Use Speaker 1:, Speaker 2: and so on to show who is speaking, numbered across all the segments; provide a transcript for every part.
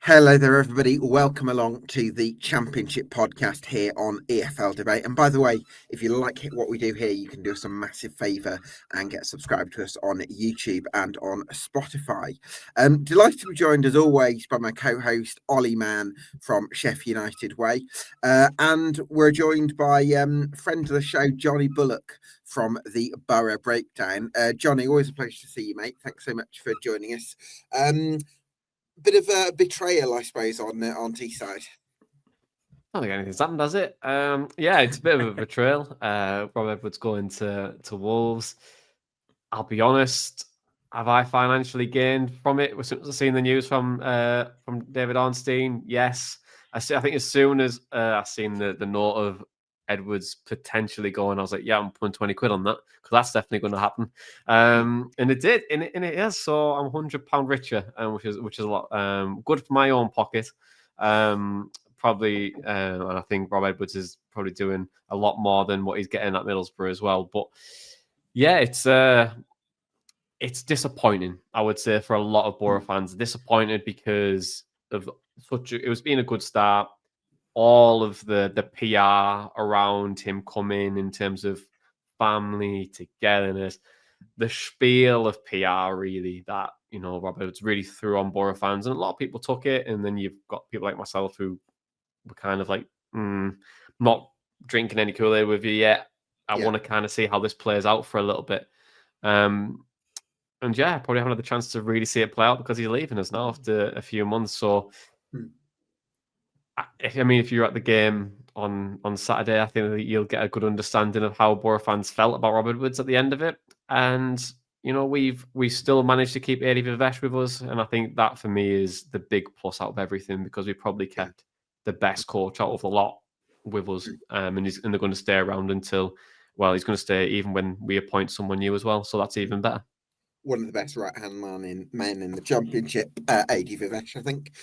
Speaker 1: Hello there, everybody. Welcome along to the Championship podcast here on EFL Debate. And by the way, if you like what we do here, you can do us a massive favour and get subscribed to us on YouTube and on Spotify. Delighted to be joined, as always, by my co-host, Ollie Mann from Sheffield United Way. And we're joined by friend of the show, Johnny Bullock from the Borough Breakdown. Johnny, always a pleasure to see you, mate. Thanks so much for joining us. Bit of a betrayal, I suppose, on Teesside.
Speaker 2: I don't think anything's happened, does it? Yeah, it's a bit of a betrayal. Rob Edwards going to Wolves. I'll be honest, have I financially gained from it? We've seen the news from David Ornstein. Yes. I think as soon as I seen the note of Edwards potentially going, I was like, yeah, I'm putting 20 quid on that because that's definitely going to happen. And it did, and it is. So I'm £100 richer, which is a lot. Good for my own pocket. Probably, and I think Rob Edwards is probably doing a lot more than what he's getting at Middlesbrough as well. But yeah, it's disappointing, I would say, for a lot of Borough fans. Disappointed because of it was being a good start. All of the PR around him coming in terms of family, togetherness, the spiel of PR really that, Rob Edwards really threw on Borough fans. And a lot of people took it. And then you've got people like myself who were kind of like, not drinking any Kool-Aid with you yet. I want to kind of see how this plays out for a little bit. And yeah, probably haven't had the chance to really see it play out because he's leaving us now after a few months. So, if you're at the game on Saturday, I think that you'll get a good understanding of how Borough fans felt about Rob Edwards at the end of it. And, we've still managed to keep Eddie Vivesh with us. And I think that for me is the big plus out of everything because we probably kept the best coach out of the lot with us. And they're going to stay around until, he's going to stay even when we appoint someone new as well. So that's even better.
Speaker 1: One of the best right-hand men in the Championship, Eddie Vivesh, I think.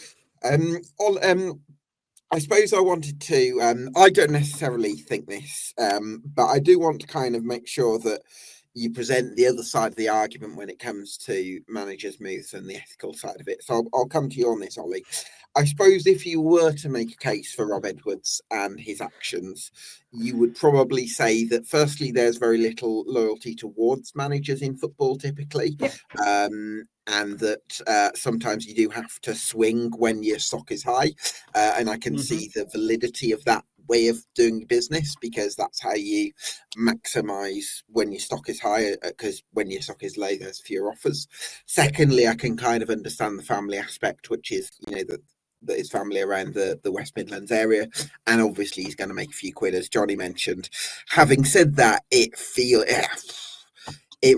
Speaker 1: I suppose I wanted to, I don't necessarily think this, but I do want to kind of make sure that you present the other side of the argument when it comes to managers' moves and the ethical side of it. So I'll come to you on this, Ollie. I suppose if you were to make a case for Rob Edwards and his actions, you would probably say that firstly, there's very little loyalty towards managers in football typically. And that sometimes you do have to swing when your stock is high. And I can see the validity of that way of doing business because that's how you maximize when your stock is high, because when your stock is low, there's fewer offers. Secondly, I can kind of understand the family aspect, which is, that his family around the West Midlands area, and obviously he's going to make a few quid, as Johnny mentioned. Having said that, it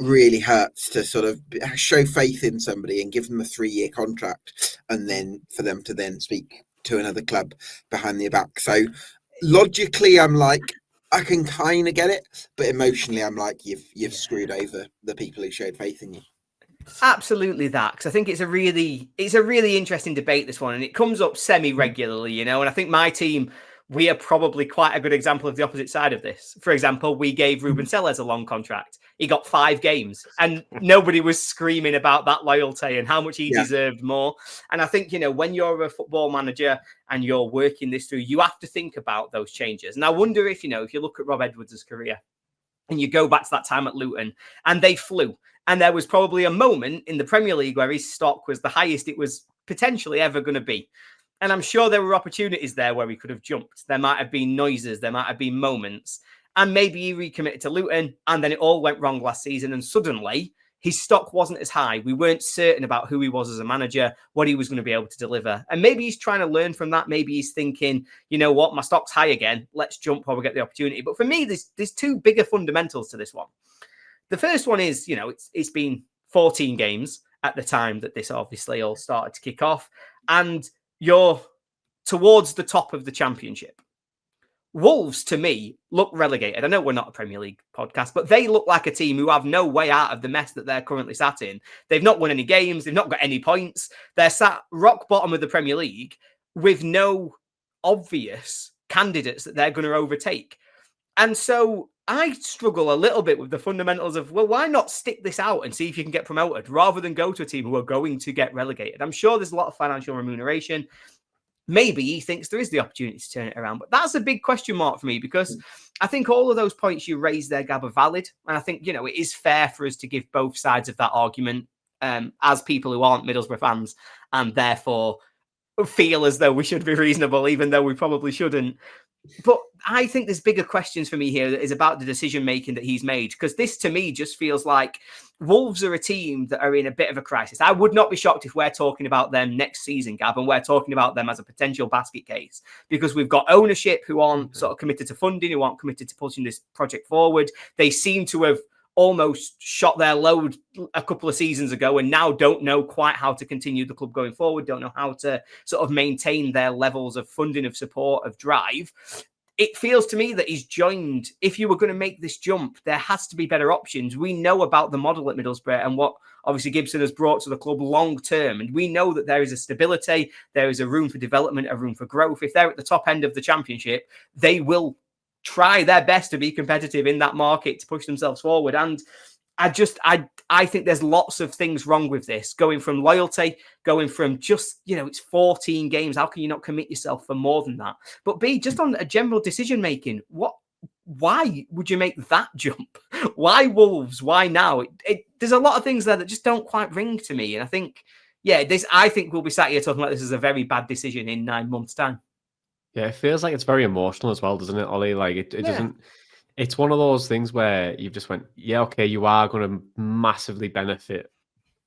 Speaker 1: really hurts to sort of show faith in somebody and give them a 3-year contract and then for them to then speak to another club behind their back. So logically, I'm like, I can kind of get it, but emotionally, I'm like, you've screwed over the people who showed faith in you.
Speaker 3: Absolutely that, because I think it's a really interesting debate, this one, and it comes up semi-regularly, and I think my team, we are probably quite a good example of the opposite side of this. For example, we gave Ruben Sellers a long contract. He got 5 games and nobody was screaming about that loyalty and how much he deserved more. And I think, when you're a football manager and you're working this through, you have to think about those changes. And I wonder if you look at Rob Edwards' career and you go back to that time at Luton and they flew. And there was probably a moment in the Premier League where his stock was the highest it was potentially ever going to be. And I'm sure there were opportunities there where he could have jumped. There might have been noises. There might have been moments. And maybe he recommitted to Luton and then it all went wrong last season. And suddenly his stock wasn't as high. We weren't certain about who he was as a manager, what he was going to be able to deliver. And maybe he's trying to learn from that. Maybe he's thinking, you know what, my stock's high again. Let's jump while we get the opportunity. But for me, there's 2 bigger fundamentals to this one. The first one is, it's been 14 games at the time that this obviously all started to kick off. And you're towards the top of the Championship. Wolves, to me, look relegated. I know we're not a Premier League podcast, but they look like a team who have no way out of the mess that they're currently sat in. They've not won any games. They've not got any points. They're sat rock bottom of the Premier League with no obvious candidates that they're going to overtake. And so I struggle a little bit with the fundamentals of, well, why not stick this out and see if you can get promoted rather than go to a team who are going to get relegated? I'm sure there's a lot of financial remuneration. Maybe he thinks there is the opportunity to turn it around, but that's a big question mark for me, because I think all of those points you raised there, Gab, are valid. And I think, it is fair for us to give both sides of that argument as people who aren't Middlesbrough fans and therefore feel as though we should be reasonable, even though we probably shouldn't. But I think there's bigger questions for me here that is about the decision making that he's made, because this to me just feels like Wolves are a team that are in a bit of a crisis. I would not be shocked if we're talking about them next season, Gab, and we're talking about them as a potential basket case, because we've got ownership who aren't sort of committed to funding, who aren't committed to pushing this project forward. They seem to have almost shot their load a couple of seasons ago and now don't know quite how to continue the club going forward, don't know how to sort of maintain their levels of funding, of support, of drive. It feels to me that he's joined. If you were going to make this jump, there has to be better options. We know about the model at Middlesbrough and what obviously Gibson has brought to the club long term. And we know that there is a stability, there is a room for development, a room for growth. If they're at the top end of the Championship, they will try their best to be competitive in that market to push themselves forward. And I think there's lots of things wrong with this, going from loyalty, going from just, it's 14 games. How can you not commit yourself for more than that? But B, just on a general decision making, why would you make that jump? Why Wolves? Why now? There's a lot of things there that just don't quite ring to me. And I think, I think we'll be sat here talking about this as a very bad decision in 9 months' time.
Speaker 2: Yeah, it feels like it's very emotional as well, doesn't it, Ollie? Like it doesn't. It's one of those things where you've just went, okay, you are going to massively benefit,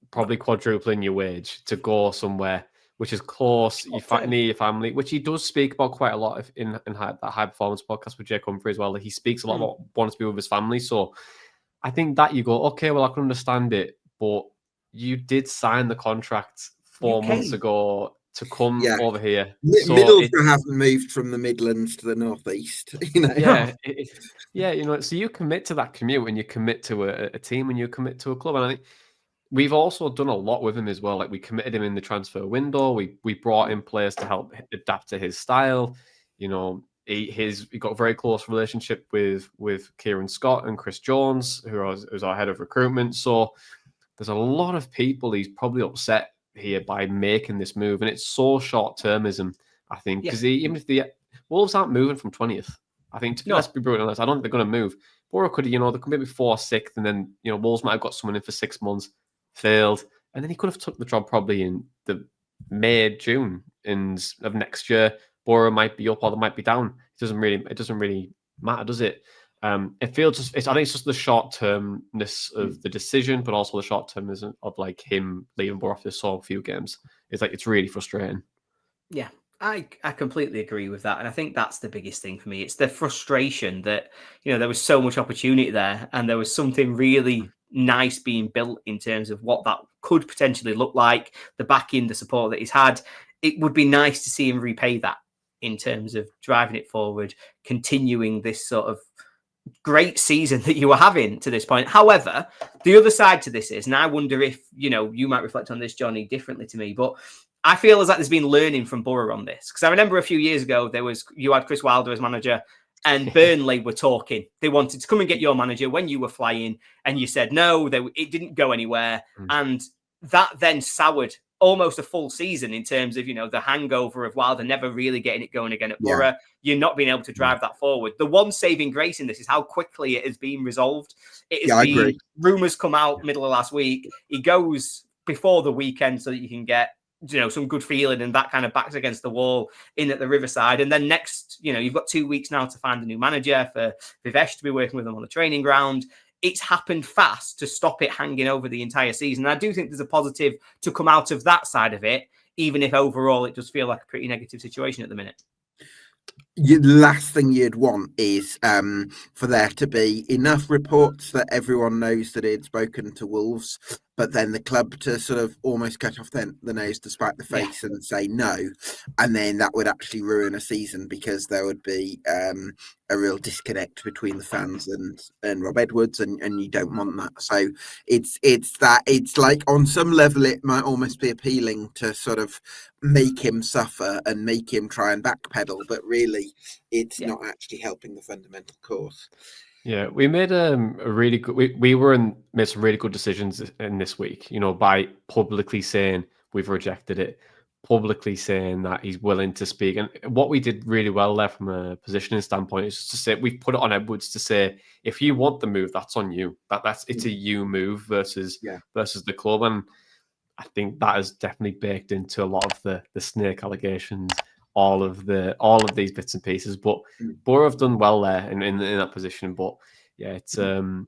Speaker 2: probably quadrupling your wage to go somewhere which is close, near your family, which he does speak about quite a lot in that High Performance podcast with Jake Humphrey as well. That he speaks a lot about wanting to be with his family. So I think that you go, okay, well, I can understand it, but you did sign the contract 4 months ago to come over here.
Speaker 1: Middlesbrough hasn't moved from the Midlands to the northeast.
Speaker 2: So you commit to that commute and you commit to a team and you commit to a club. And I think we've also done a lot with him as well. Like we committed him in the transfer window. We brought in players to help adapt to his style. He got a very close relationship with Kieran Scott and Chris Jones, who's our head of recruitment. So there's a lot of people he's probably upset here by making this move, and it's so short-termism, I think, because even if the Wolves aren't moving from 20th, I think, let's be brutal honest, I don't think they're going to move. Borough could, they could maybe 4th, 6th, and then, Wolves might have got someone in for 6 months, failed, and then he could have took the job probably in the May, June of next year. Borough might be up or they might be down. It doesn't really matter, does it? It feels I think it's just the short termness of the decision, but also the short termism of like him leaving Borough after so few games. It's really frustrating.
Speaker 3: Yeah, I completely agree with that. And I think that's the biggest thing for me. It's the frustration that, there was so much opportunity there and there was something really nice being built in terms of what that could potentially look like, the backing, the support that he's had. It would be nice to see him repay that in terms of driving it forward, continuing this sort of great season that you were having to this point. However, the other side to this is, and I wonder if, you might reflect on this, Johnny, differently to me, but I feel as like there's been learning from Borough on this. Because I remember a few years ago, you had Chris Wilder as manager and Burnley were talking. They wanted to come and get your manager when you were flying and you said no, it didn't go anywhere. And that then soured almost a full season in terms of, the hangover of Wilder never really getting it going again at Borough. You're not being able to drive that forward. The one saving grace in this is how quickly it has been resolved. I agree. Rumours come out middle of last week. He goes before the weekend so that you can get, some good feeling and that kind of backs against the wall in at the Riverside. And then next, you've got 2 weeks now to find a new manager for Vivesh to be working with them on the training ground. It's happened fast to stop it hanging over the entire season. And I do think there's a positive to come out of that side of it, even if overall it does feel like a pretty negative situation at the minute.
Speaker 1: The last thing you'd want is for there to be enough reports that everyone knows that he'd spoken to Wolves, but then the club to sort of almost cut off the nose to spite the face and say no. And then that would actually ruin a season because there would be a real disconnect between the fans and Rob Edwards, and you don't want that. So it's like on some level it might almost be appealing to sort of make him suffer and make him try and backpedal, but really it's not actually helping the fundamental cause.
Speaker 2: Yeah, we made a really good. Made some really good decisions in this week. By publicly saying we've rejected it, publicly saying that he's willing to speak, and what we did really well there from a positioning standpoint is just to say we've put it on Edwards to say if you want the move, that's on you. It's a you move versus the club, and I think that is definitely baked into a lot of the snake allegations, all of these bits and pieces. But Borough have done well there in that position. But yeah, it's I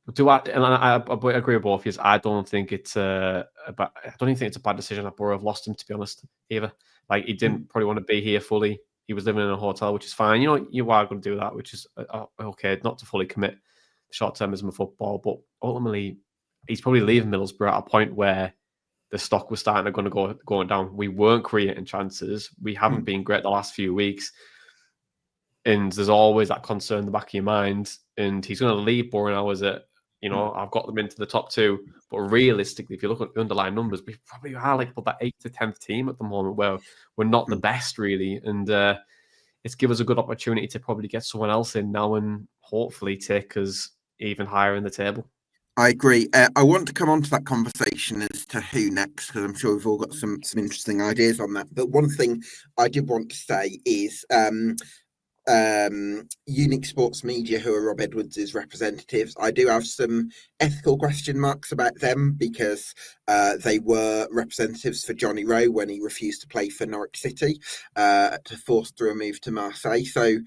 Speaker 2: agree with both of you. I don't think it's I don't even think it's a bad decision that Borough have lost him, to be honest, either. Like, he didn't probably want to be here fully. He was living in a hotel, which is fine. You are going to do that, which is okay, not to fully commit short-termism of football, but ultimately he's probably leaving Middlesbrough at a point where the stock was starting to going down. We weren't creating chances. We haven't been great the last few weeks. And there's always that concern in the back of your mind. And he's going to leave Borough now as I've got them into the top two. But realistically, if you look at the underlying numbers, we probably are like that 8th to 10th team at the moment where we're not the best, really. And it's given us a good opportunity to probably get someone else in now and hopefully take us even higher in the table.
Speaker 1: I agree. I want to come on to that conversation as to who next, because I'm sure we've all got some interesting ideas on that. But one thing I did want to say is Unique Sports Media, who are Rob Edwards' representatives, I do have some ethical question marks about them, because they were representatives for Johnny Rowe when he refused to play for Norwich City to force through a move to Marseille. So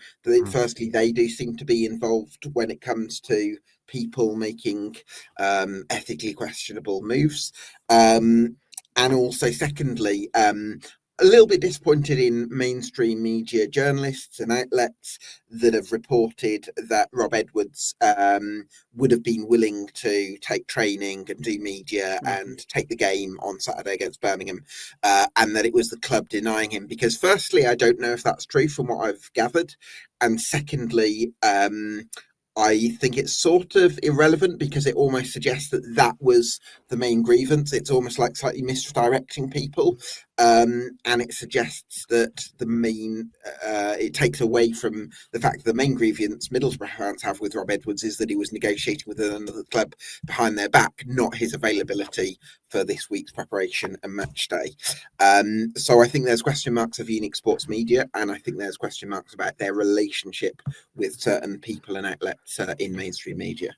Speaker 1: firstly, they do seem to be involved when it comes to people making ethically questionable moves. And also, secondly, a little bit disappointed in mainstream media journalists and outlets that have reported that Rob Edwards would have been willing to take training and do media and take the game on Saturday against Birmingham, and that it was the club denying him. Because firstly, I don't know if that's true from what I've gathered. And secondly, I think it's sort of irrelevant, because it almost suggests that was the main grievance. It's almost like slightly misdirecting people. And it suggests that it takes away from the fact that the main grievance Middlesbrough fans have with Rob Edwards is that he was negotiating with another club behind their back, not his availability for this week's preparation and match day. So I think there's question marks of Unique Sports Media, and I think there's question marks about their relationship with certain people and outlets in mainstream media.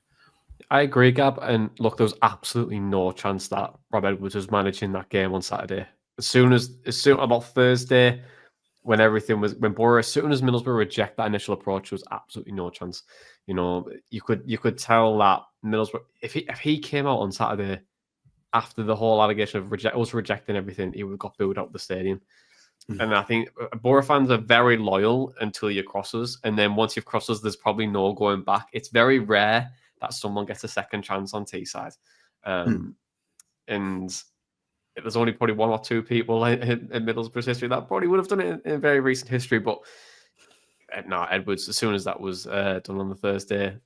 Speaker 2: I agree, Gab. And look, there was absolutely no chance that Rob Edwards was managing that game on Saturday. As soon about Thursday, when Borough, as soon as Middlesbrough reject that initial approach, there was absolutely no chance. You could tell that Middlesbrough, if he came out on Saturday after the whole allegation of us rejecting everything, he would have got booed out of the stadium. And I think Borough fans are very loyal until you cross us, and then once you've crossed us, there's probably no going back. It's very rare that someone gets a second chance on Teesside, and there's only probably one or two people in Middlesbrough's history that probably would have done it in very recent history. But no, Edwards, as soon as that was done on the Thursday,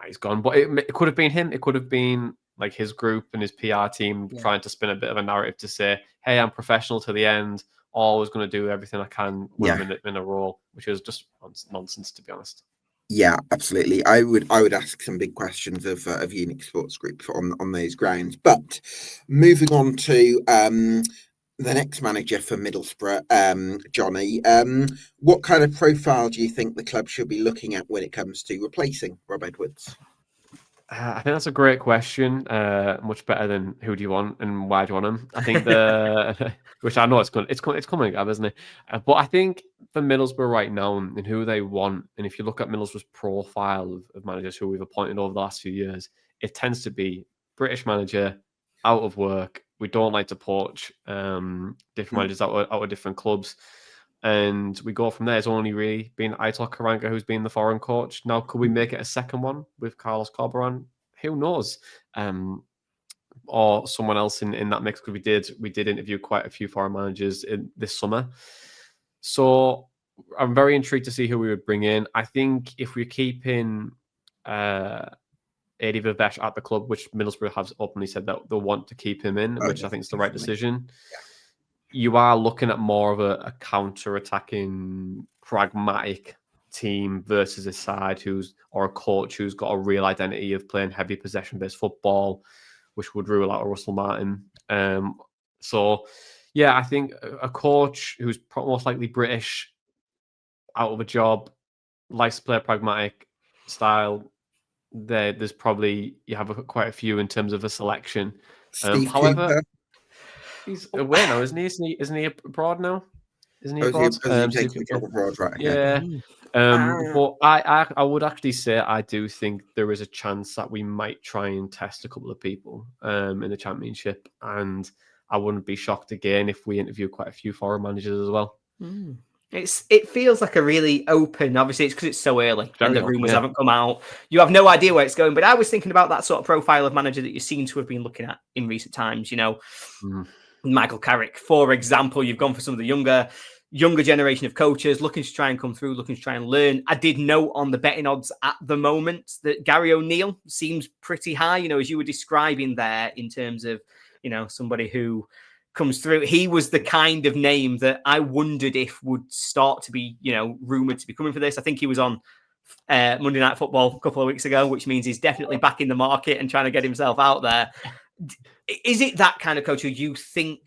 Speaker 2: he's gone. But it could have been him. It could have been like his group and his PR team trying to spin a bit of a narrative to say, "Hey, I'm professional to the end. Always going to do everything I can when I'm in a role," which is just nonsense, to be honest.
Speaker 1: Yeah, absolutely. I would ask some big questions of Unique Sports Group on those grounds. But moving on to the next manager for Middlesbrough, Johnny, what kind of profile do you think the club should be looking at when it comes to replacing Rob Edwards?
Speaker 2: I think that's a great question. Much better than who do you want and why do you want him? I think which I know it's coming up, isn't it? But I think for Middlesbrough right now and who they want, and if you look at Middlesbrough's profile of managers who we've appointed over the last few years, it tends to be British manager, out of work. We don't like to poach different managers out of different clubs. And we go from there. It's only really been Aitor Karanga who's been the foreign coach. Now, could we make it a second one with Carlos Corberán? Who knows? Or someone else in that mix, because we did interview quite a few foreign managers this summer. So I'm very intrigued to see who we would bring in. I think if we're keeping Adi Vivesh at the club, which Middlesbrough have openly said that they'll want to keep him in, which I think is the right decision. Yeah. You are looking at more of a counter-attacking, pragmatic team versus a side or a coach who's got a real identity of playing heavy possession-based football, which would rule out a Russell Martin. So, yeah, I think a coach who's most likely British, out of a job, likes to play a pragmatic style, there's probably, you have quite a few in terms of a selection.
Speaker 1: Steve
Speaker 2: However,
Speaker 1: Cooper.
Speaker 2: he's away now, isn't he? Isn't he abroad now? Isn't he abroad?
Speaker 1: Has he taken a job abroad, right?
Speaker 2: Yeah. But I would actually say I do think there is a chance that we might try and test a couple of people in the Championship, and I wouldn't be shocked again if we interview quite a few foreign managers as well.
Speaker 3: It feels like a really open. Obviously, it's because it's so early and the rumours haven't come out. You have no idea where it's going. But I was thinking about that sort of profile of manager that you seem to have been looking at in recent times. You know, Michael Carrick, for example. You've gone for some of the younger generation of coaches looking to try and come through, looking to try and learn. I did note on the betting odds at the moment that Gary O'Neill seems pretty high. You know, as you were describing there, in terms of, you know, somebody who comes through. He was the kind of name that I wondered if would start to be, you know, rumoured to be coming for this. I think he was on Monday Night Football a couple of weeks ago, which means he's definitely back in the market and trying to get himself out there. Is it that kind of coach who you think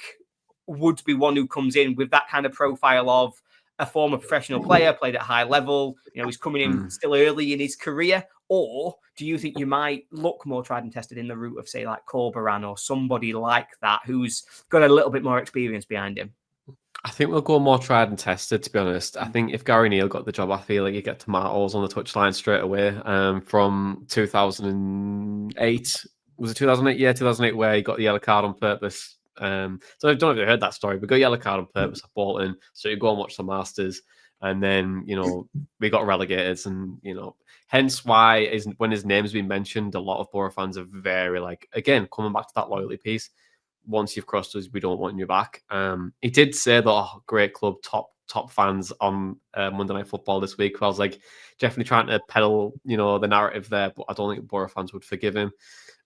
Speaker 3: would be one who comes in with that kind of profile of a former professional player, played at a high level, you know, he's coming in still early in his career? Or do you think you might look more tried and tested in the route of, say, like Corberan or somebody like that who's got a little bit more experience behind him?
Speaker 2: I think we'll go more tried and tested, to be honest. I think if Gary Neal got the job, I feel like you get tomatoes on the touchline straight away. From 2008, was it 2008? Yeah, 2008, where he got the yellow card on purpose. So I don't know if you heard that story, but got a yellow card on purpose at Bolton. So you go and watch the Masters. And then, you know, we got relegated, and, you know, hence why when his name's been mentioned, a lot of Borough fans are very, like, again, coming back to that loyalty piece. Once you've crossed us, we don't want you back. He did say that, great club, top fans on Monday Night Football this week. I was like, definitely trying to peddle, you know, the narrative there, but I don't think Borough fans would forgive him.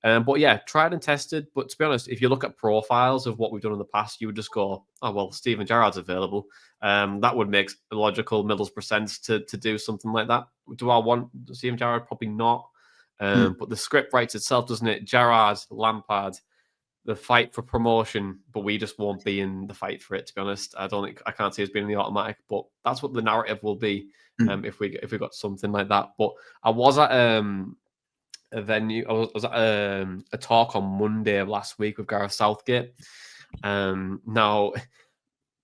Speaker 2: But yeah, tried and tested. But to be honest, if you look at profiles of what we've done in the past, you would just go, oh, well, Steven Gerrard's available. That would make logical Middlesbrough sense to do something like that. Do I want Steven Gerrard? Probably not. But the script writes itself, doesn't it? Gerrard, Lampard, the fight for promotion, but we just won't be in the fight for it, to be honest. I can't see us being in the automatic, but that's what the narrative will be if we got something like that. But I was at a venue. I was at a talk on Monday of last week with Gareth Southgate. Now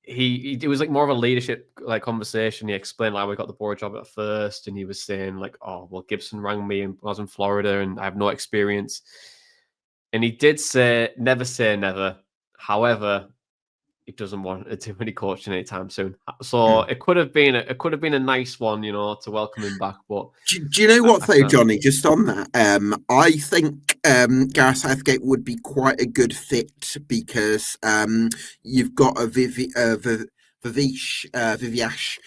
Speaker 2: it was like more of a leadership like conversation. He explained like we got the Borough job at first, and he was saying like, oh well, Gibson rang me and I was in Florida and I have no experience. And he did say never. However, he doesn't want to do any coaching anytime soon. So it could have been a nice one, you know, to welcome him back. But
Speaker 1: do you know what though, Johnny? Just on that, I think Gareth Southgate would be quite a good fit because you've got a Viviash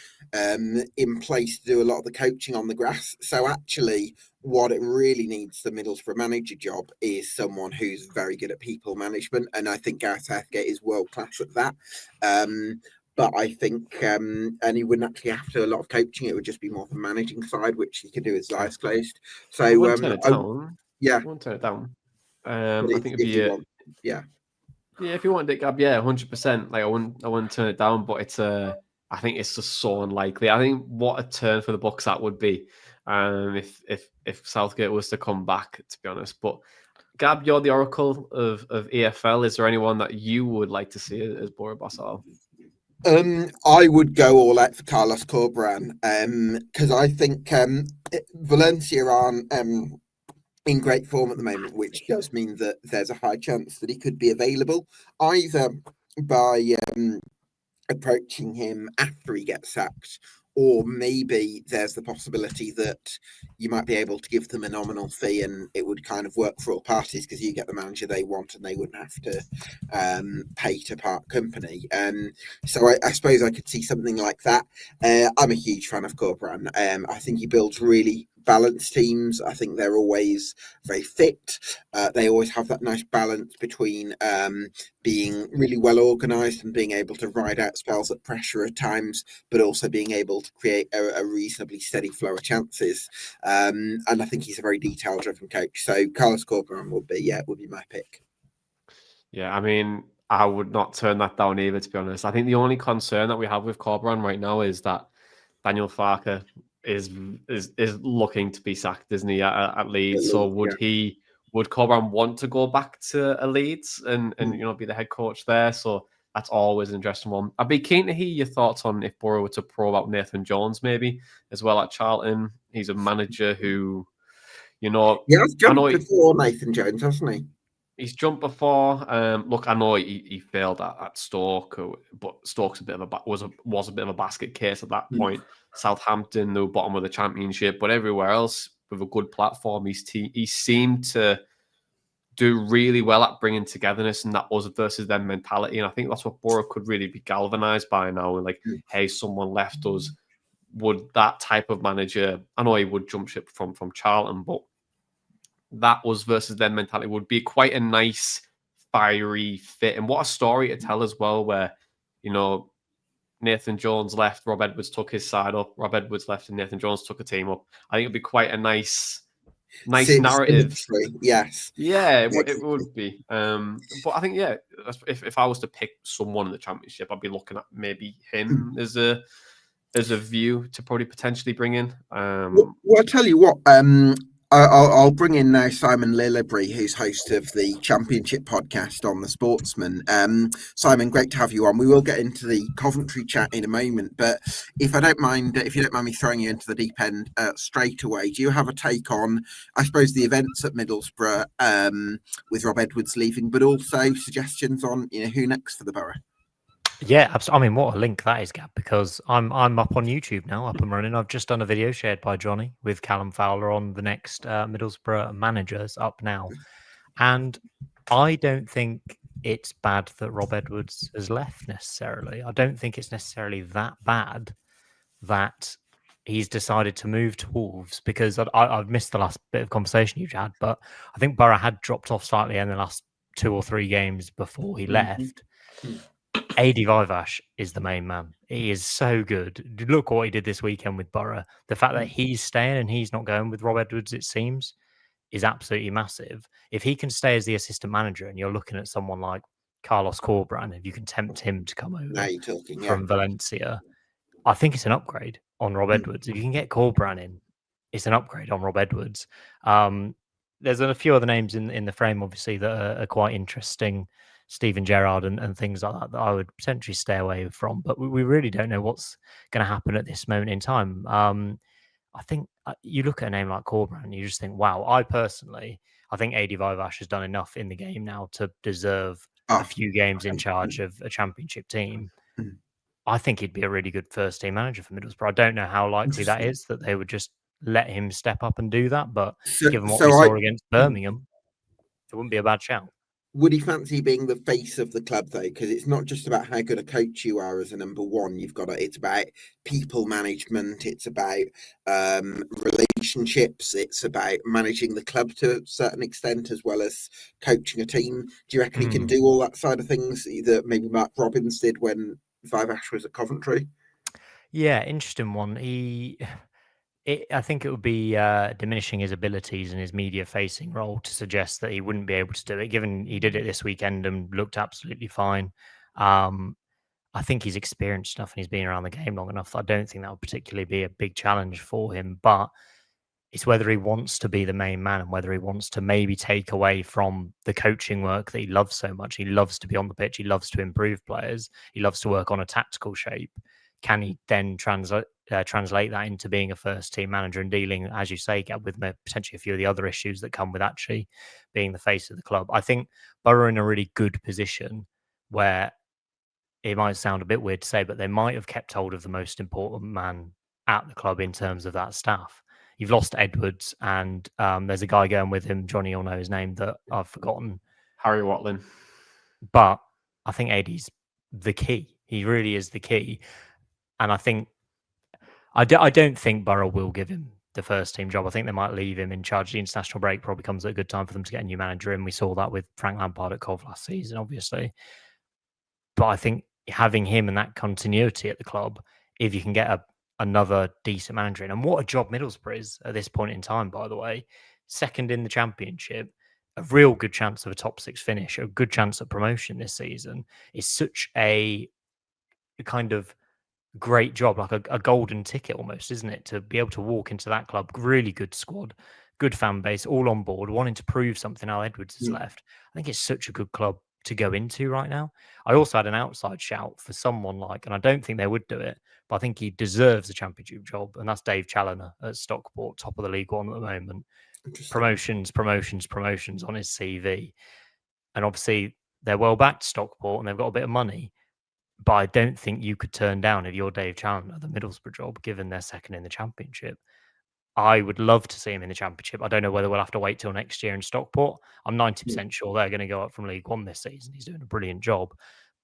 Speaker 1: in place to do a lot of the coaching on the grass. So actually, what it really needs the Middlesbrough manager job is someone who's very good at people management, and I think Gareth Southgate is world class at that. But I think, and he wouldn't actually have to do a lot of coaching; it would just be more the managing side, which he could do with his eyes closed. So
Speaker 2: I wouldn't turn it down.
Speaker 1: Yeah,
Speaker 2: I won't turn it down.
Speaker 1: I
Speaker 2: think it'd be
Speaker 1: yeah,
Speaker 2: if you wanted it, Gab, 100%. Like I wouldn't turn it down, but it's I think it's just so unlikely. I think what a turn for the Bucks that would be, if Southgate was to come back, to be honest. But Gab, you're the oracle of EFL. Is there anyone that you would like to see as Borough boss?
Speaker 1: I would go all out for Carlos Corberan because I think Valencia aren't in great form at the moment, which does mean that there's a high chance that he could be available either by approaching him after he gets sacked, or maybe there's the possibility that you might be able to give them a nominal fee and it would kind of work for all parties because you get the manager they want and they wouldn't have to pay to part company. So I suppose I could see something like that. I'm a huge fan of Corberan. I think he builds really balanced teams. I think they're always very fit. They always have that nice balance between being really well organised and being able to ride out spells of pressure at times, but also being able to create a reasonably steady flow of chances. And I think he's a very detail-driven coach. So Carlos Corberan would be my pick.
Speaker 2: Yeah, I mean, I would not turn that down either, to be honest. I think the only concern that we have with Corberan right now is that Daniel Farke is looking to be sacked, isn't he, at Leeds? So would Corberan want to go back to Leeds and be the head coach there? So that's always an interesting one. I'd be keen to hear your thoughts on if Borough were to probe out Nathan Jones maybe as well at Charlton. He's a manager who,
Speaker 1: he's jumped before Nathan Jones, hasn't he?
Speaker 2: He's jumped before. Look, I know he failed at Stoke, but Stoke's was a bit of a basket case at that point. Southampton, the bottom of the Championship, but everywhere else with a good platform, he seemed to do really well at bringing togetherness and that us versus them mentality. And I think that's what Borough could really be galvanised by now. And hey, someone left us. Would that type of manager? I know he would jump ship from Charlton, but that us versus them mentality would be quite a nice, fiery fit. And what a story to tell as well, where, Nathan Jones left, Rob Edwards took his side up, Rob Edwards left and Nathan Jones took a team up. I think it'd be quite a nice narrative.
Speaker 1: Yes.
Speaker 2: Yeah, it would be. But I think, if I was to pick someone in the Championship, I'd be looking at maybe him as a view to probably potentially bring in.
Speaker 1: Well, I'll tell you what, I'll bring in now Simon Lillibury, who's host of the Championship podcast on The Sportsman. Simon, great to have you on. We will get into the Coventry chat in a moment, but if you don't mind me throwing you into the deep end straight away, do you have a take on, I suppose, the events at Middlesbrough with Rob Edwards leaving, but also suggestions on who next for the Borough?
Speaker 4: Yeah, absolutely. I mean, what a link that is, Gab, because I'm up on YouTube now, up and running. I've just done a video shared by Johnny with Callum Fowler on the next Middlesbrough managers up now. And I don't think it's bad that Rob Edwards has left necessarily. I don't think it's necessarily that bad that he's decided to move to Wolves, because I've missed the last bit of conversation you've had, but I think Borough had dropped off slightly in the last 2 or 3 games before he left. Adi Vivash is the main man. He is so good. Look what he did this weekend with Borough. The fact that he's staying and he's not going with Rob Edwards, it seems, is absolutely massive. If he can stay as the assistant manager and you're looking at someone like Carlos Corberan, if you can tempt him to come over from Valencia, I think it's an upgrade on Rob Edwards. If you can get Corberan in, it's an upgrade on Rob Edwards. There's a few other names in the frame, obviously, that are quite interesting. Steven Gerrard and things like that I would potentially stay away from. But we really don't know what's going to happen at this moment in time. I think you look at a name like Corberan and you just think, wow, I think Adi Vivash has done enough in the game now to deserve a few games in charge of a Championship team. I think he'd be a really good first team manager for Middlesbrough. I don't know how likely that is, that they would just let him step up and do that. But given what we saw against Birmingham, it wouldn't be a bad shout.
Speaker 1: Would he fancy being the face of the club, though? Because it's not just about how good a coach you are as a number one. It's about people management. It's about relationships. It's about managing the club to a certain extent, as well as coaching a team. Do you reckon he can do all that side of things that maybe Mark Robbins did when Vivash was at Coventry?
Speaker 4: Yeah, interesting one. I think it would be diminishing his abilities and his media-facing role to suggest that he wouldn't be able to do it, given he did it this weekend and looked absolutely fine. I think he's experienced enough and he's been around the game long enough. I don't think that would particularly be a big challenge for him, but it's whether he wants to be the main man and whether he wants to maybe take away from the coaching work that he loves so much. He loves to be on the pitch. He loves to improve players. He loves to work on a tactical shape. Can he then translate that into being a first team manager and dealing, as you say, Gab, with potentially a few of the other issues that come with actually being the face of the club? I think Borough are in a really good position where it might sound a bit weird to say, but they might have kept hold of the most important man at the club in terms of that staff. You've lost Edwards, and there's a guy going with him, Johnny, you'll know his name, that I've forgotten.
Speaker 2: Harry Watlin.
Speaker 4: But I think Eddie's the key. He really is the key. And I don't think Borough will give him the first team job. I think they might leave him in charge. The international break probably comes at a good time for them to get a new manager in. We saw that with Frank Lampard at Cov last season, obviously. But I think having him and that continuity at the club, if you can get another decent manager in, and what a job Middlesbrough is at this point in time, by the way, second in the Championship, a real good chance of a top 6 finish, a good chance of promotion this season, is such a kind of great job, like a golden ticket almost, isn't it? To be able to walk into that club, really good squad, good fan base, all on board, wanting to prove something. Al Edwards has left. I think it's such a good club to go into right now. I also had an outside shout for someone like, and I don't think they would do it, but I think he deserves a Championship job, and that's Dave Challoner at Stockport, top of the League One at the moment. Promotions on his CV. And obviously they're well backed, Stockport, and they've got a bit of money. But I don't think you could turn down, if you're Dave Challoner, the Middlesbrough job, given they're second in the Championship. I would love to see him in the Championship. I don't know whether we'll have to wait till next year in Stockport. I'm 90% sure they're going to go up from League One this season. He's doing a brilliant job.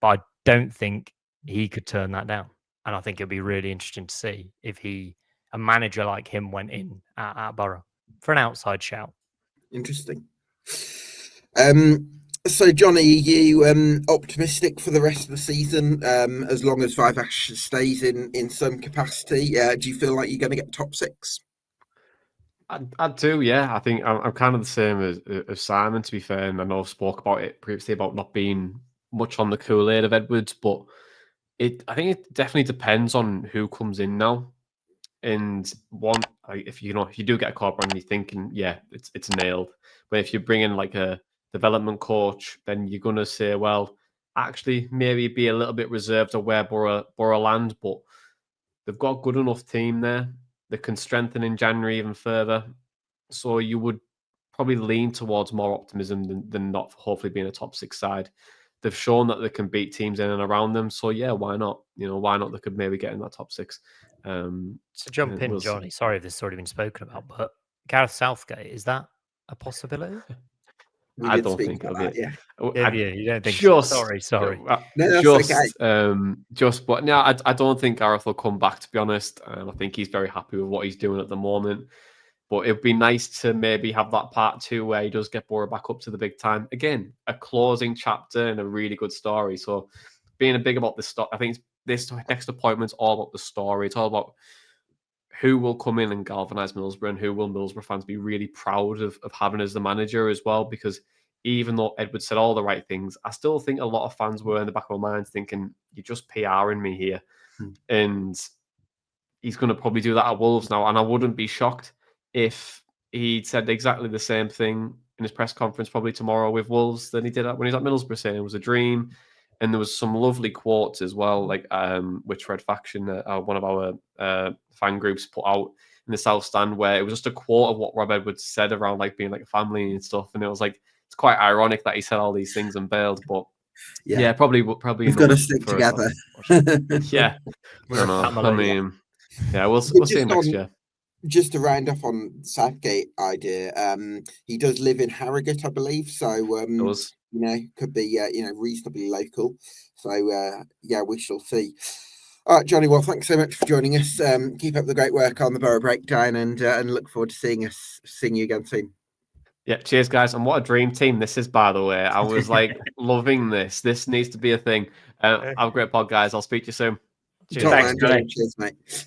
Speaker 4: But I don't think he could turn that down. And I think it'd be really interesting to see if a manager like him went in at Borough for an outside shout.
Speaker 1: Interesting. So, Johnny, are you optimistic for the rest of the season? As long as Five Ash stays in some capacity, do you feel like you're going to get top 6?
Speaker 2: I do, yeah. I think I'm kind of the same as Simon, to be fair. And I know I've spoke about it previously about not being much on the Kool-Aid of Edwards, but I think it definitely depends on who comes in now. And if you do get a call and you're thinking, yeah, it's nailed. But if you bring in like a development coach, then you're going to say, well, actually, maybe be a little bit reserved of where Borough land, but they've got a good enough team there. They can strengthen in January even further. So you would probably lean towards more optimism than not hopefully being a top 6 side. They've shown that they can beat teams in and around them. So yeah, why not? Why not? They could maybe get in that top 6.
Speaker 4: To jump in, Johnny, sorry if this has already been spoken about, but Gareth Southgate, is that a possibility?
Speaker 2: I don't think of it.
Speaker 1: Yeah.
Speaker 4: You don't think so? Sorry.
Speaker 1: No, that's okay.
Speaker 2: But no, I don't think Gareth will come back, to be honest. I think he's very happy with what he's doing at the moment. But it'd be nice to maybe have that part 2 where he does get Borough back up to the big time. Again, a closing chapter and a really good story. So being big about this stuff, I think this next appointment's all about the story. It's all about who will come in and galvanise Middlesbrough, and who will Middlesbrough fans be really proud of having as the manager as well. Because even though Edward said all the right things, I still think a lot of fans were in the back of their minds thinking, you're just PRing me here. And he's going to probably do that at Wolves now. And I wouldn't be shocked if he said exactly the same thing in his press conference probably tomorrow with Wolves than he did when he was at Middlesbrough, saying it was a dream. And there was some lovely quotes as well, like which Red Faction, one of our fan groups, put out in the South Stand, where it was just a quote of what Rob Edwards said around like being like a family and stuff. And it was like, it's quite ironic that he said all these things and bailed, but yeah, probably
Speaker 1: we've got to stick together.
Speaker 2: Yeah, we'll see next year.
Speaker 1: Just to round off on Southgate idea, he does live in Harrogate, I believe. So could be reasonably local. So we shall see. All right, Johnny. Well, thanks so much for joining us. Keep up the great work on the Borough Breakdown, and look forward to seeing you again soon.
Speaker 2: Yeah, cheers, guys. And what a dream team this is, by the way. I was like loving this. This needs to be a thing. Have a great pod, guys. I'll speak to you soon.
Speaker 1: Cheers, mate.